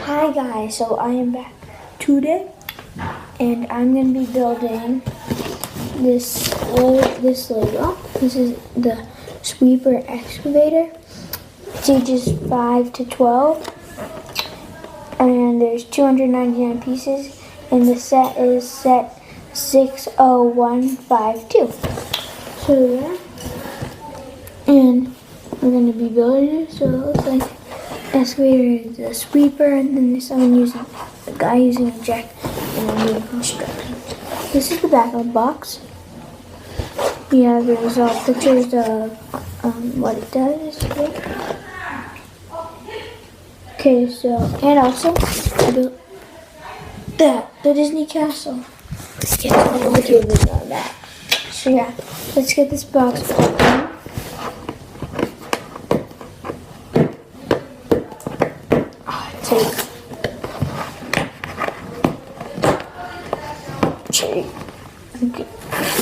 Hi guys, so I am back today and I'm going to be building this Lego. This is the sweeper excavator. It's ages 5 to 12 and there's 299 pieces and the set is set 60152. So yeah, and we're going to be building it, so it looks like excavator is a sweeper, and then this I'm using a guy using a jack, and I'm doing construction. This is the back of the box. Yeah, there's pictures of what it does. Okay, so and also I built the Disney castle. That. So yeah, let's get this box open.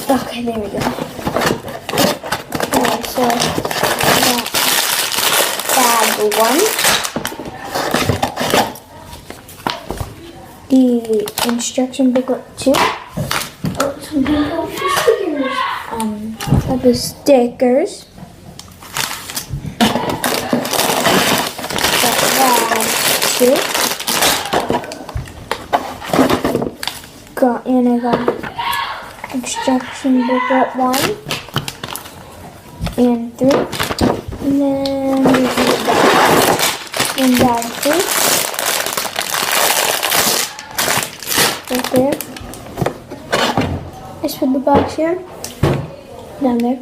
Okay, there we go. Okay, so that's bag 1. The instruction booklet 2. Oh, some people stickers. Got the stickers. Got bag 2. And I got instruction booklet 1 and 3, and then there's the bag. And bag 3 right there. Just put the box here, down there,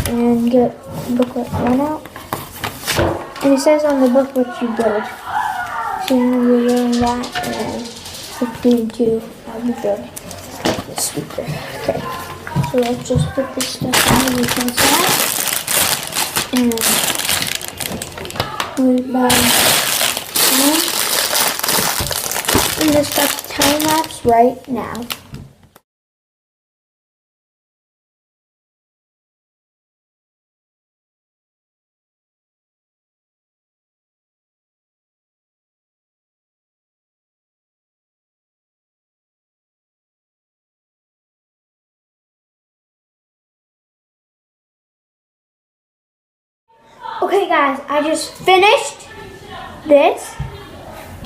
and get booklet 1 out. And it says on the book what you build. So we're doing that, and 15 I'll be building the sweeper. Okay, so let's just put this stuff on the inside and put it back on. And this stuff time lapse right now. Okay guys, I just finished this,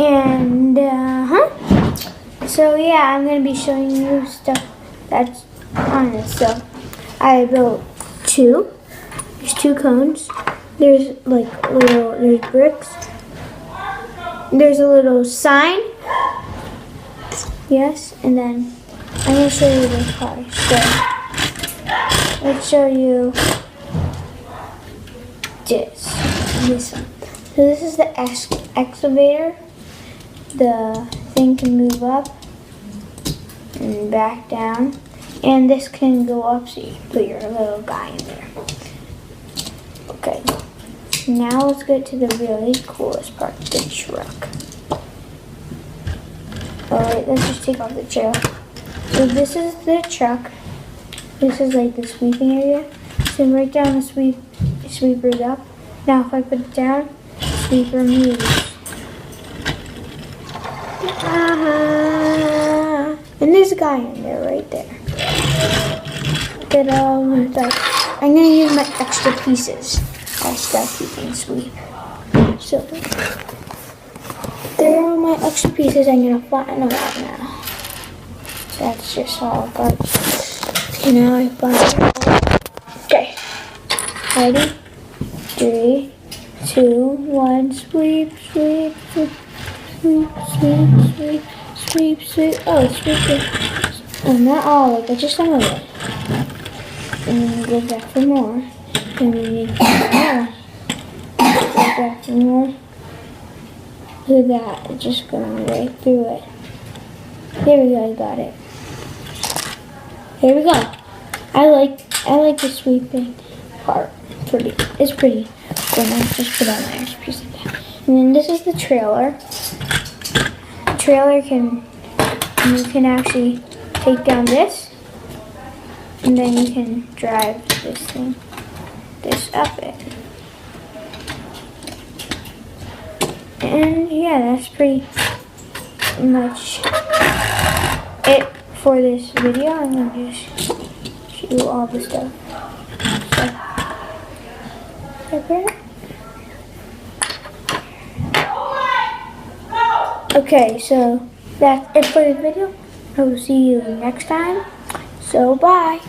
and so yeah, I'm going to be showing you stuff that's on this. So I built there's 2 cones, there's like there's bricks, there's a little sign, yes, and then I'm going to show you the car. So let's show you this one. So this is the excavator. The thing can move up and back down, and this can go up, so you can put your little guy in there. Okay, now let's get to the really coolest part, the truck. Alright, let's just take off the chair. So this is the truck. This is like the sweeping area. So right down the sweeper's up. Now if I put it down, the sweeper moves. And there's a guy in there right there. I'm going to use my extra pieces. I start keeping sweep. So there are my extra pieces. I'm going to flatten them out now. That's just all about. Okay, now I flatten it out. Okay. Ready? 3, 2, 1, sweep, sweep, sweep, sweep, sweep, sweep, sweep, sweep. Oh, sweep, sweep. Oh, not all of it, just some of it. And then go back for more. And then you need more. Go back for more. Look at that, it's just going right through it. There we go, I got it. There we go. I like the sweeping part. It's pretty. Then I just put on my extra piece of that. And then this is the trailer. The trailer you can actually take down this, and then you can drive this up it. And yeah, that's pretty much it for this video. I'm gonna just show you all the stuff. Okay, so that's it for this video. I will see you next time. So bye.